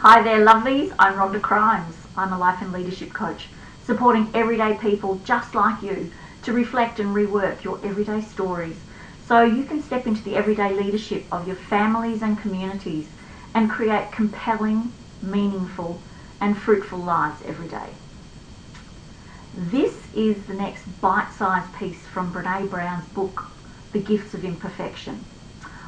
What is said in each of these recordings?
Hi there, lovelies. I'm Rhonda Crimes. I'm a life and leadership coach, supporting everyday people just like you to reflect and rework your everyday stories so you can step into the everyday leadership of your families and communities and create compelling, meaningful, and fruitful lives every day. This is the next bite-sized piece from Brené Brown's book, The Gifts of Imperfection.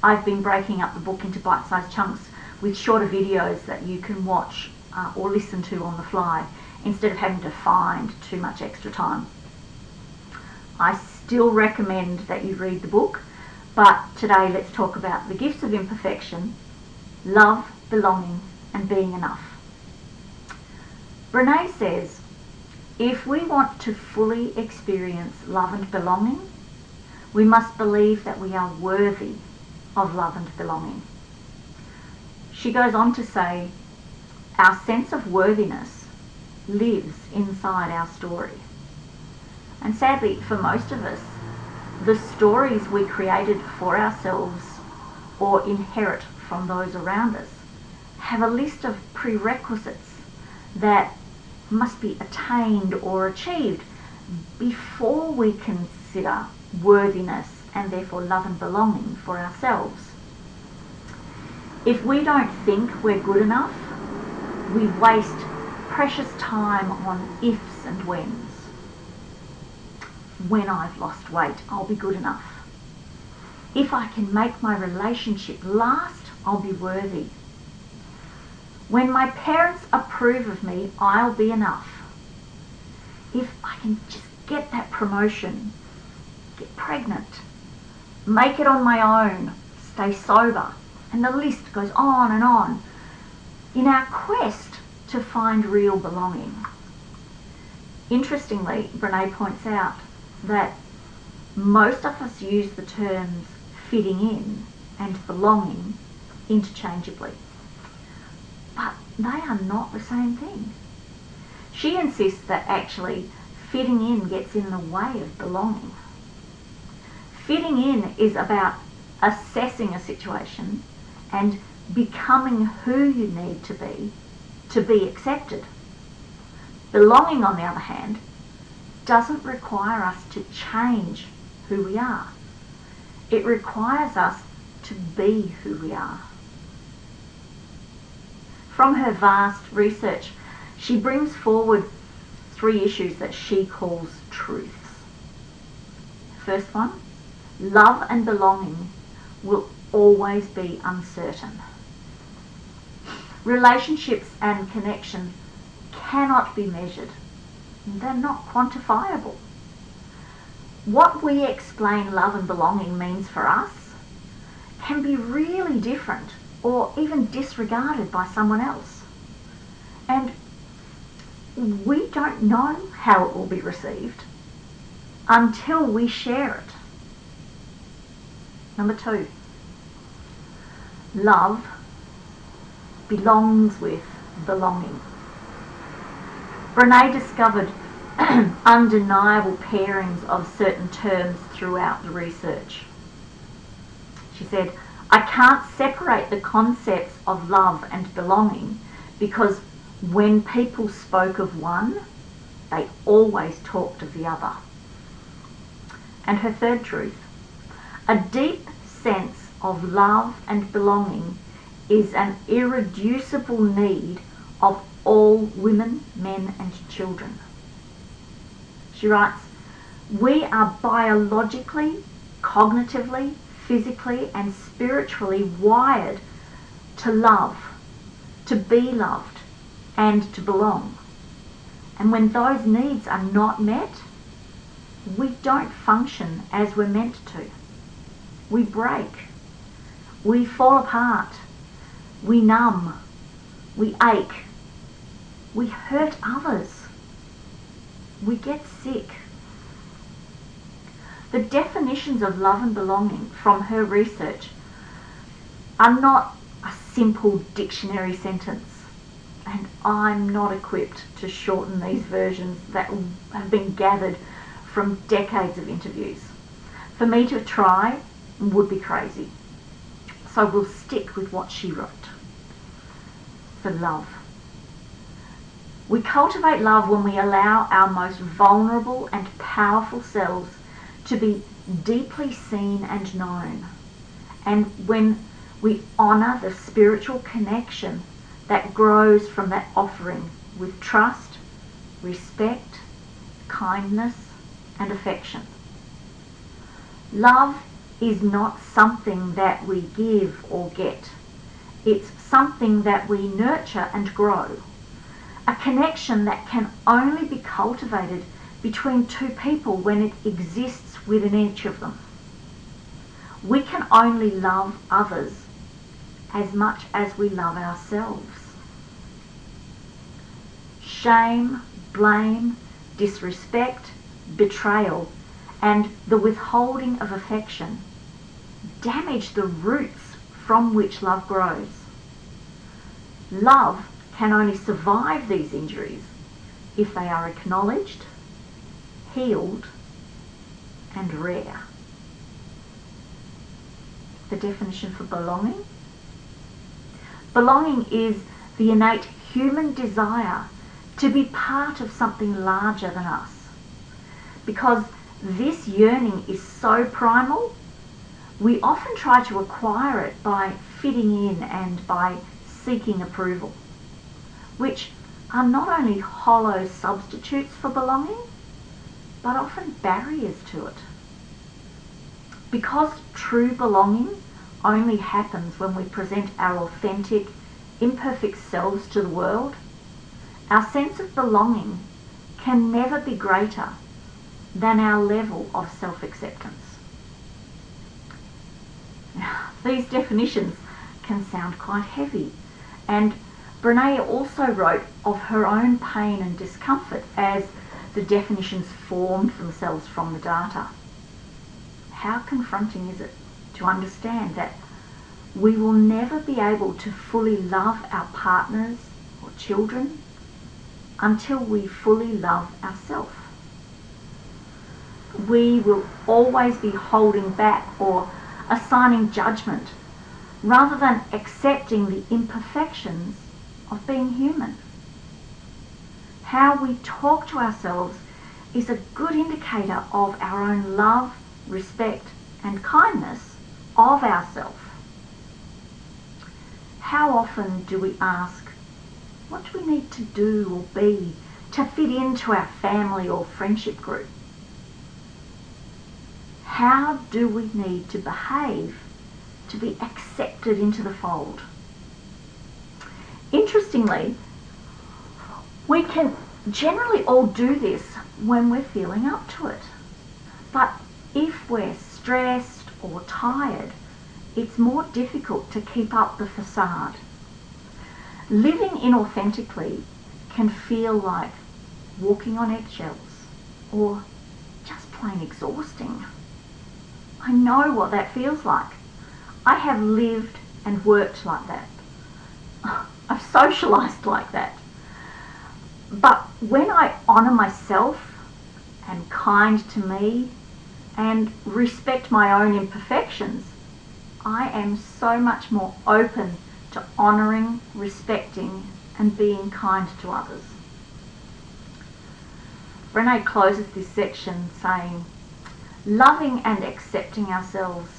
I've been breaking up the book into bite-sized chunks with shorter videos that you can watch or listen to on the fly instead of having to find too much extra time. I still recommend that you read the book, but today let's talk about the gifts of imperfection, love, belonging, and being enough. Brené says, if we want to fully experience love and belonging, we must believe that we are worthy of love and belonging. She goes on to say, our sense of worthiness lives inside our story. And sadly, for most of us, the stories we created for ourselves or inherit from those around us have a list of prerequisites that must be attained or achieved before we consider worthiness and therefore love and belonging for ourselves. If we don't think we're good enough, we waste precious time on ifs and whens. When I've lost weight, I'll be good enough. If I can make my relationship last, I'll be worthy. When my parents approve of me, I'll be enough. If I can just get that promotion, get pregnant, make it on my own, stay sober, and the list goes on and on, in our quest to find real belonging. Interestingly, Brené points out that most of us use the terms fitting in and belonging interchangeably, but they are not the same thing. She insists that actually fitting in gets in the way of belonging. Fitting in is about assessing a situation and becoming who you need to be accepted. Belonging, on the other hand, doesn't require us to change who we are. It requires us to be who we are. From her vast research, she brings forward 3 issues that she calls truths. First one, love and belonging will always be uncertain. Relationships and connections cannot be measured. They're not quantifiable. What we explain love and belonging means for us can be really different or even disregarded by someone else. And we don't know how it will be received until we share it. Number 2, love belongs with belonging. Brené discovered undeniable pairings of certain terms throughout the research. She said, I can't separate the concepts of love and belonging because when people spoke of one, they always talked of the other. And her third truth, a deep sense of love and belonging is an irreducible need of all women, men, and children. She writes, we are biologically, cognitively, physically, and spiritually wired to love, to be loved, and to belong. And when those needs are not met, we don't function as we're meant to. We break. We fall apart. We numb. We ache. We hurt others. We get sick. The definitions of love and belonging from her research are not a simple dictionary sentence, and I'm not equipped to shorten these versions that have been gathered from decades of interviews. For me to try would be crazy, so we'll stick with what she wrote. for love. We cultivate love when we allow our most vulnerable and powerful selves to be deeply seen and known, and when we honour the spiritual connection that grows from that offering with trust, respect, kindness, and affection. Love is not something that we give or get. It's something that we nurture and grow. A connection that can only be cultivated between two people when it exists within each of them. We can only love others as much as we love ourselves. Shame, blame, disrespect, betrayal, and the withholding of affection damage the roots from which love grows. Love can only survive these injuries if they are acknowledged, healed, and rare. The definition for belonging? Belonging is the innate human desire to be part of something larger than us. Because this yearning is so primal, we often try to acquire it by fitting in and by seeking approval, which are not only hollow substitutes for belonging, but often barriers to it. Because true belonging only happens when we present our authentic, imperfect selves to the world, our sense of belonging can never be greater than our level of self-acceptance. These definitions can sound quite heavy, and Brené also wrote of her own pain and discomfort as the definitions formed themselves from the data. How confronting is it to understand that we will never be able to fully love our partners or children until we fully love ourselves? We will always be holding back or assigning judgment rather than accepting the imperfections of being human. How we talk to ourselves is a good indicator of our own love, respect, and kindness of ourselves. How often do we ask, what do we need to do or be to fit into our family or friendship group? How do we need to behave to be accepted into the fold? Interestingly, we can generally all do this when we're feeling up to it. But if we're stressed or tired, it's more difficult to keep up the facade. Living inauthentically can feel like walking on eggshells or just plain exhausting. I know what that feels like. I have lived and worked like that. I've socialised like that. But when I honour myself, am kind to me, and respect my own imperfections, I am so much more open to honouring, respecting, and being kind to others. Brené closes this section saying, loving and accepting ourselves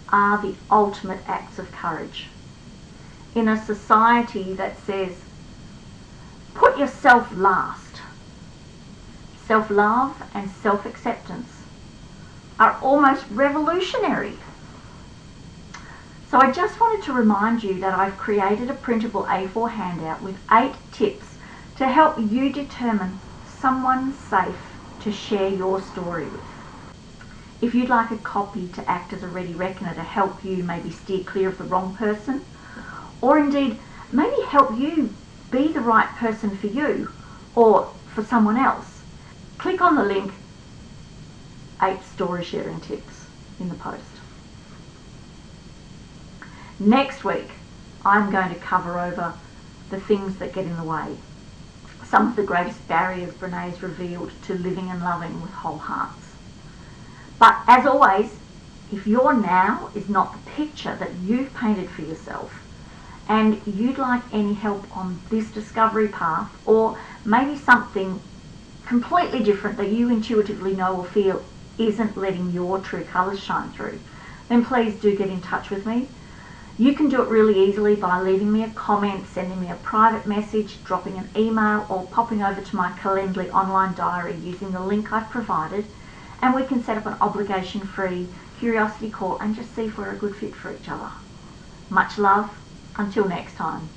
are the ultimate acts of courage. In a society that says, put yourself last, self-love and self-acceptance are almost revolutionary. So I just wanted to remind you that I've created a printable A4 handout with 8 tips to help you determine someone safe to share your story with. If you'd like a copy to act as a ready reckoner to help you maybe steer clear of the wrong person, or indeed maybe help you be the right person for you or for someone else, click on the link 8 story sharing tips in the post. Next week, I'm going to cover over the things that get in the way, some of the greatest barriers Brené's revealed to living and loving with whole hearts. But as always, if your now is not the picture that you've painted for yourself, and you'd like any help on this discovery path, or maybe something completely different that you intuitively know or feel isn't letting your true colours shine through, then please do get in touch with me. You can do it really easily by leaving me a comment, sending me a private message, dropping an email, or popping over to my Calendly online diary using the link I've provided, and we can set up an obligation-free curiosity call and just see if we're a good fit for each other. Much love. Until next time.